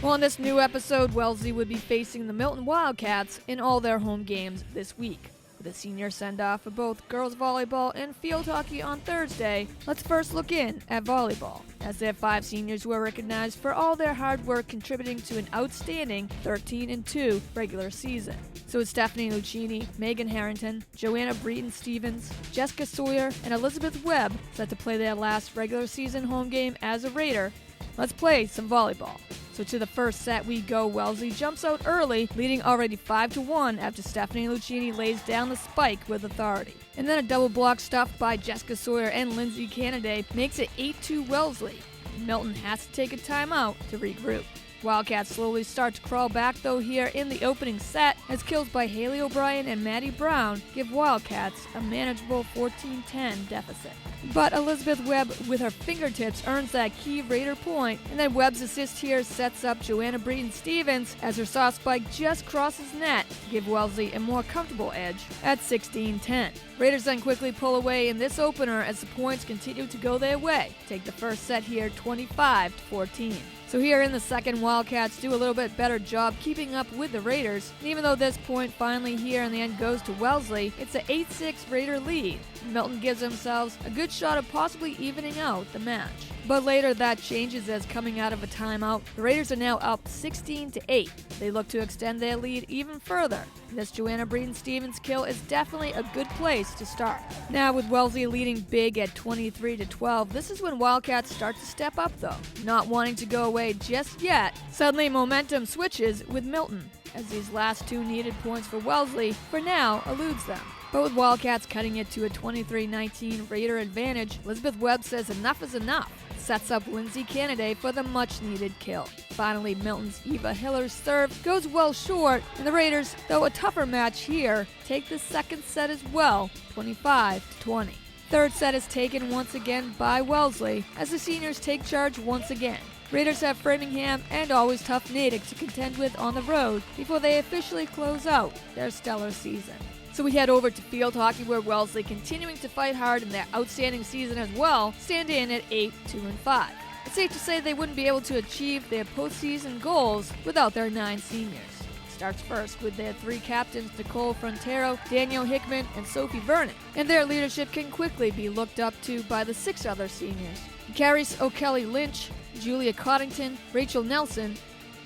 Well, in this new episode, Wellesley would be facing the Milton Wildcats in all their home games this week. With a senior send-off for both girls volleyball and field hockey on Thursday, let's first look in at volleyball, as their 5 seniors were recognized for all their hard work contributing to an outstanding 13-2 regular season. So it's Stephanie Lucchini, Megan Harrington, Joanna Breton-Stevens, Jessica Sawyer, and Elizabeth Webb set to play their last regular season home game as a Raider. Let's play some volleyball. So to the first set we go. Wellesley jumps out early, leading already 5-1 after Stephanie Lucchini lays down the spike with authority. And then a double block stuffed by Jessica Sawyer and Lindsay Canaday makes it 8-2 Wellesley. Milton has to take a timeout to regroup. Wildcats slowly start to crawl back though here in the opening set, as kills by Haley O'Brien and Maddie Brown give Wildcats a manageable 14-10 deficit. But Elizabeth Webb with her fingertips earns that key Raider point, and then Webb's assist here sets up Joanna Breton-Stevens as her soft spike just crosses net to give Wellesley a more comfortable edge at 16-10. Raiders then quickly pull away in this opener as the points continue to go their way. Take the first set here 25-14. So here in the second, Wildcats do a little bit better job keeping up with the Raiders. And even though this point finally here in the end goes to Wellesley, it's an 8-6 Raider lead. Milton gives themselves a good shot of possibly evening out the match. But later that changes as coming out of a timeout, the Raiders are now up 16-8. They look to extend their lead even further. This Joanna Breton-Stevens kill is definitely a good place to start. Now with Wellesley leading big at 23-12, this is when Wildcats start to step up though. Not wanting to go away just yet, suddenly momentum switches with Milton, as these last 2 needed points for Wellesley for now eludes them. But with Wildcats cutting it to a 23-19 Raider advantage, Elizabeth Webb says enough is enough. Sets up Lindsay Canaday for the much-needed kill. Finally, Milton's Eva Hiller's serve goes well short, and the Raiders, though a tougher match here, take the second set as well, 25-20. Third set is taken once again by Wellesley, as the seniors take charge once again. Raiders have Framingham and always tough Natick to contend with on the road before they officially close out their stellar season. So we head over to field hockey, where Wellesley, continuing to fight hard in their outstanding season as well, stand in at 8-2-5. It's safe to say they wouldn't be able to achieve their postseason goals without their 9 seniors. It starts first with their 3 captains, Nicole Frontero, Danielle Hickman, and Sophie Vernon, and their leadership can quickly be looked up to by the 6 other seniors: Caris O'Kelly Lynch, Julia Coddington, Rachel Nelson,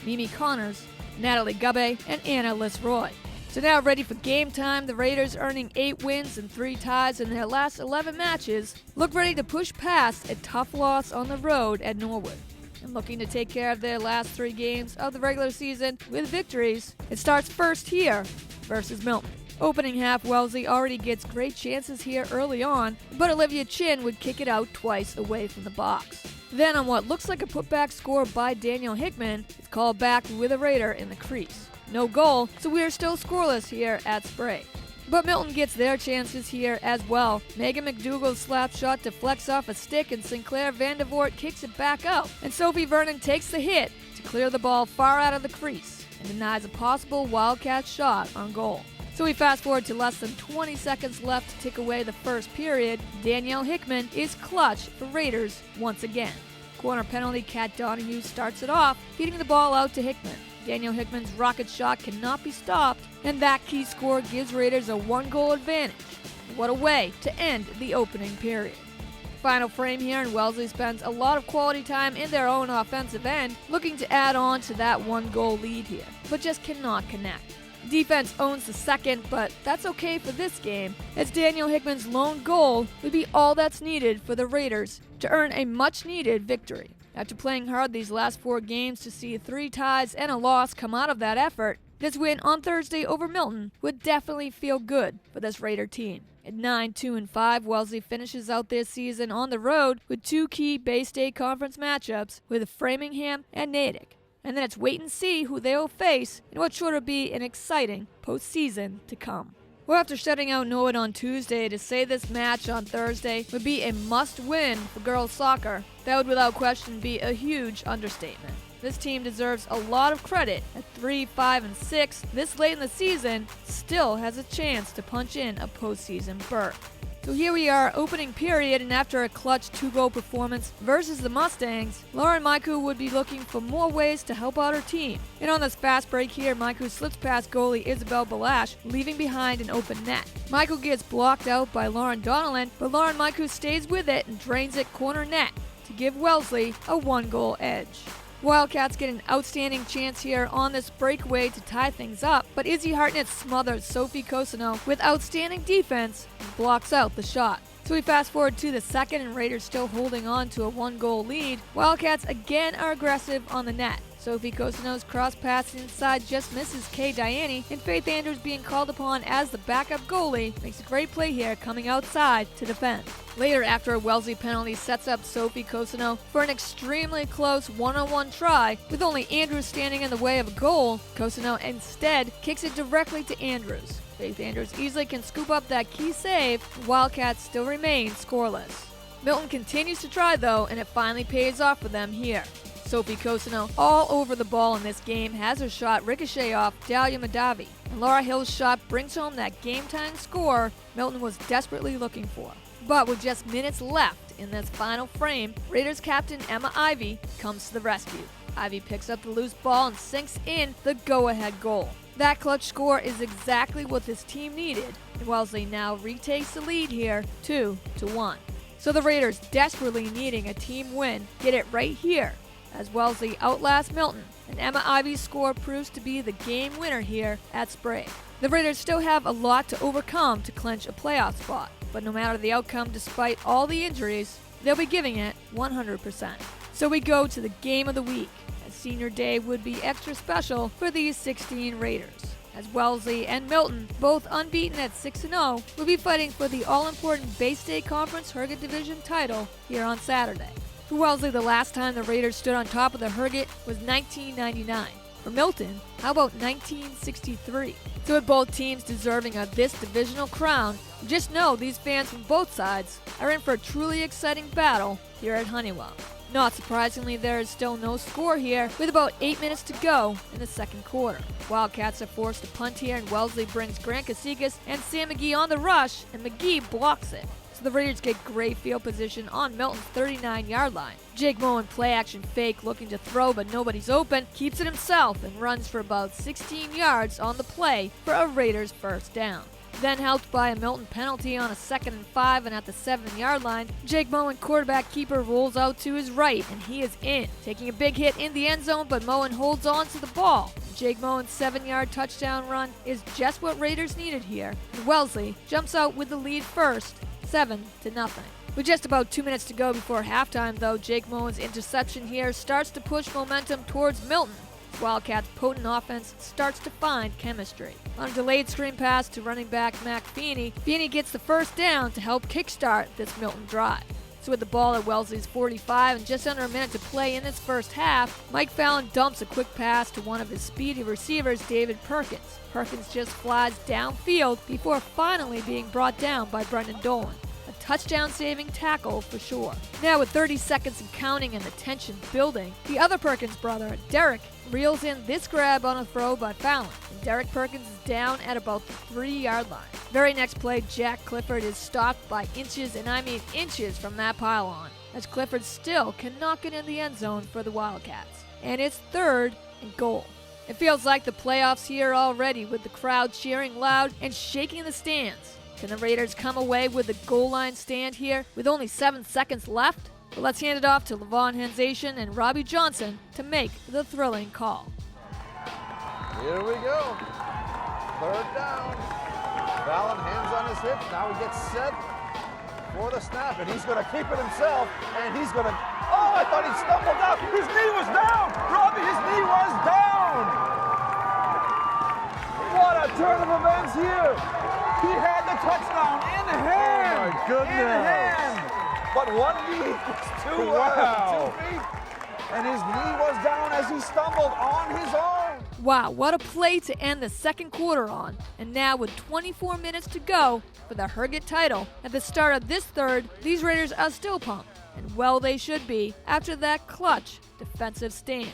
Mimi Connors, Natalie Gubbe, and Anna Roy. So now ready for game time, the Raiders, earning 8 wins and 3 ties in their last 11 matches, look ready to push past a tough loss on the road at Norwood. And looking to take care of their last 3 games of the regular season with victories. It starts first here versus Milton. Opening half, Wellesley already gets great chances here early on, but Olivia Chin would kick it out twice away from the box. Then on what looks like a putback score by Danielle Hickman, it's called back with a Raider in the crease. No goal, so we are still scoreless here at Spray. But Milton gets their chances here as well. Megan McDougall's slap shot deflects off a stick, and Sinclair Vandervoort kicks it back out. And Sophie Vernon takes the hit to clear the ball far out of the crease and denies a possible Wildcat shot on goal. So we fast forward to less than 20 seconds left to tick away the first period. Danielle Hickman is clutch for Raiders once again. Corner penalty, Kat Donahue starts it off, feeding the ball out to Hickman. Danielle Hickman's rocket shot cannot be stopped, and that key score gives Raiders a 1-goal advantage. What a way to end the opening period. Final frame here, and Wellesley spends a lot of quality time in their own offensive end, looking to add on to that 1-goal lead here, but just cannot connect. Defense owns the second, but that's okay for this game, as Danielle Hickman's lone goal would be all that's needed for the Raiders to earn a much-needed victory. After playing hard these last 4 games, to see 3 ties and a loss come out of that effort, this win on Thursday over Milton would definitely feel good for this Raider team. At 9-2-5, Wellesley finishes out their season on the road with 2 key Bay State Conference matchups with Framingham and Natick. And then it's wait and see who they'll face in what's sure to be an exciting postseason to come. Well, after shutting out Norwood on Tuesday, to say this match on Thursday would be a must-win for girls soccer, that would without question be a huge understatement. This team deserves a lot of credit. At 3-5-6 this late in the season, still has a chance to punch in a postseason berth. So here we are, opening period, and after a clutch 2-goal performance versus the Mustangs, Lauren Maiku would be looking for more ways to help out her team. And on this fast break here, Maiku slips past goalie Isabel Balash, leaving behind an open net. Maiku gets blocked out by Lauren Donnellan, but Lauren Maiku stays with it and drains it corner net to give Wellesley a 1-goal edge. Wildcats get an outstanding chance here on this breakaway to tie things up, but Izzy Hartnett smothers Sophie Cosino with outstanding defense and blocks out the shot. So we fast forward to the second, and Raiders still holding on to a 1-goal lead. Wildcats again are aggressive on the net. Sophie Cosino's cross pass inside just misses Kay Diani, and Faith Andrews, being called upon as the backup goalie, makes a great play here, coming outside to defend. Later, after a Wellesley penalty sets up Sophie Cosino for an extremely close 1-on-1 try, with only Andrews standing in the way of a goal, Cosino instead kicks it directly to Andrews. Faith Andrews easily can scoop up that key save, and Wildcats still remain scoreless. Milton continues to try though, and it finally pays off for them here. Sophie Cosino, all over the ball in this game, has her shot ricochet off Dahlia Madavi, and Laura Hill's shot brings home that game-tying score Milton was desperately looking for. But with just minutes left in this final frame, Raiders captain Emma Ivy comes to the rescue. Ivy picks up the loose ball and sinks in the go-ahead goal. That clutch score is exactly what this team needed, and Wellesley now retakes the lead here, 2-1. So the Raiders, desperately needing a team win, get it right here, as Wellesley outlasts Milton, and Emma Ivy's score proves to be the game winner here at Sprague. The Raiders still have a lot to overcome to clinch a playoff spot, but no matter the outcome, despite all the injuries, they'll be giving it 100%. So we go to the game of the week, as Senior Day would be extra special for these 16 Raiders, as Wellesley and Milton, both unbeaten at 6-0, will be fighting for the all-important Bay State Conference Herget Division title here on Saturday. For Wellesley, the last time the Raiders stood on top of the Herget was 1999. For Milton, how about 1963? So with both teams deserving of this divisional crown, just know these fans from both sides are in for a truly exciting battle here at Honeywell. Not surprisingly, there is still no score here, with about 8 minutes to go in the second quarter. Wildcats are forced to punt here, and Wellesley brings Grant Kasikas and Sam McGee on the rush, and McGee blocks it. So the Raiders get great field position on Milton's 39-yard line. Jake Moen, play-action fake, looking to throw, but nobody's open, keeps it himself and runs for about 16 yards on the play for a Raiders first down. Then helped by a Milton penalty on a 2nd and 5, and at the 7-yard line, Jake Moen, quarterback keeper, rolls out to his right, and he is in, taking a big hit in the end zone, but Moen holds on to the ball. Jake Moen's 7-yard touchdown run is just what Raiders needed here, and Wellesley jumps out with the lead first, 7-0. With just about 2 minutes to go before halftime, though, Jake Moen's interception here starts to push momentum towards Milton. Wildcats' potent offense starts to find chemistry. On a delayed screen pass to running back Mac Feeney, Feeney gets the first down to help kickstart this Milton drive. So with the ball at Wellesley's 45 and just under a minute to play in this first half, Mike Fallon dumps a quick pass to one of his speedy receivers, David Perkins. Perkins just flies downfield before finally being brought down by Brendan Dolan. Touchdown-saving tackle for sure. Now with 30 seconds and counting and the tension building, the other Perkins brother, Derek, reels in this grab on a throw by Fallon, and Derek Perkins is down at about the 3-yard line. Very next play, Jack Clifford is stopped by inches, and I mean inches, from that pylon, as Clifford still cannot get in the end zone for the Wildcats. And it's 3rd and goal. It feels like the playoffs here already, with the crowd cheering loud and shaking the stands. Can the Raiders come away with the goal line stand here with only 7 seconds left? Well, let's hand it off to Levon Henzation and Robbie Johnson to make the thrilling call. Here we go. 3rd down. Fallon, hands on his hips. Now he gets set for the snap, and he's going to keep it himself, and he's going to... Oh, I thought he stumbled down. His knee was down. Robbie, his knee was down. What a turn of events here. He had the touchdown in hand. Oh my goodness. In hand. But one knee was two feet. And his knee was down as he stumbled on his own. Wow, what a play to end the second quarter on. And now with 24 minutes to go for the Herget title, at the start of this third, these Raiders are still pumped. And well they should be after that clutch defensive stand.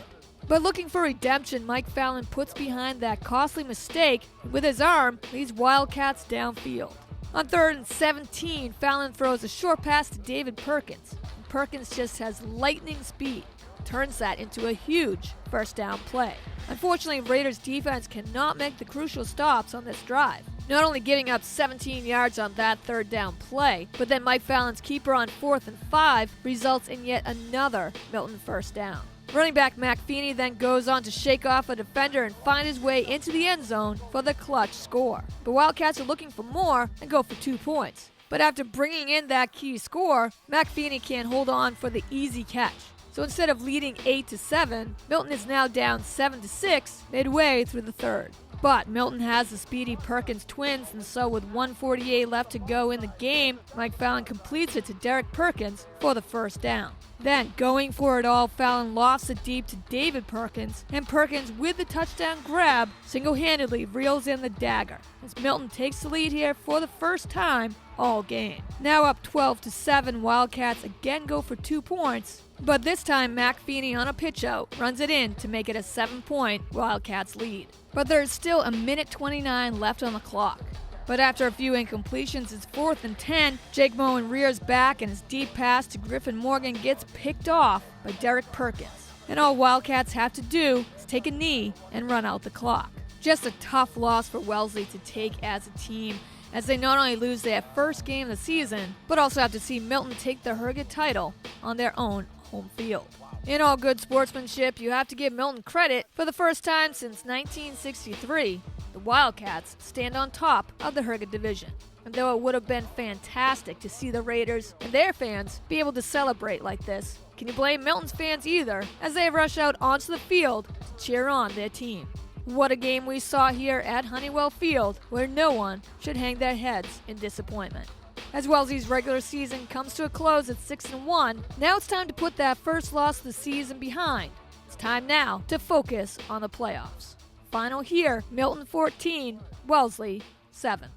But looking for redemption, Mike Fallon puts behind that costly mistake and with his arm leads Wildcats downfield. On 3rd and 17, Fallon throws a short pass to David Perkins. Perkins just has lightning speed, turns that into a huge first down play. Unfortunately, Raiders defense cannot make the crucial stops on this drive, not only giving up 17 yards on that 3rd down play, but then Mike Fallon's keeper on 4th and 5 results in yet another Milton first down. Running back Mac Feeney then goes on to shake off a defender and find his way into the end zone for the clutch score. The Wildcats are looking for more and go for 2 points. But after bringing in that key score, Mac Feeney can't hold on for the easy catch. So instead of leading 8-7, Milton is now down 7-6 midway through the 3rd. But Milton has the speedy Perkins twins, and so with 1:48 left to go in the game, Mike Fallon completes it to Derek Perkins for the first down. Then, going for it all, Fallon lofts it deep to David Perkins, and Perkins, with the touchdown grab, single-handedly reels in the dagger, as Milton takes the lead here for the first time all game. Now up 12-7, Wildcats again go for 2 points, but this time Mac Feeney on a pitch-out runs it in to make it a 7-point Wildcats lead. But there's still a minute 29 left on the clock. But after a few incompletions, it's 4th and 10. Jake Moen rears back, and his deep pass to Griffin Morgan gets picked off by Derek Perkins. And all Wildcats have to do is take a knee and run out the clock. Just a tough loss for Wellesley to take as a team, as they not only lose their first game of the season, but also have to see Milton take the Herget title on their own home field. In all good sportsmanship, you have to give Milton credit. For the first time since 1963, the Wildcats stand on top of the Herget division. And though it would have been fantastic to see the Raiders and their fans be able to celebrate like this, can you blame Milton's fans either, as they rush out onto the field to cheer on their team? What a game we saw here at Honeywell Field, where no one should hang their heads in disappointment. As Wellesley's regular season comes to a close at 6-1, now it's time to put that first loss of the season behind. It's time now to focus on the playoffs. Final here, Milton 14, Wellesley 7.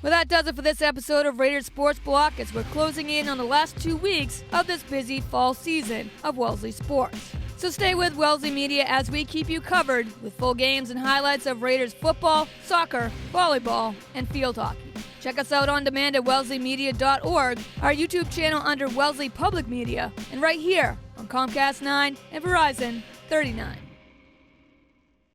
Well, that does it for this episode of Raiders Sports Block, as we're closing in on the last 2 weeks of this busy fall season of Wellesley sports. So stay with Wellesley Media as we keep you covered with full games and highlights of Raiders football, soccer, volleyball, and field hockey. Check us out on demand at WellesleyMedia.org, our YouTube channel under Wellesley Public Media, and right here on Comcast 9 and Verizon 39.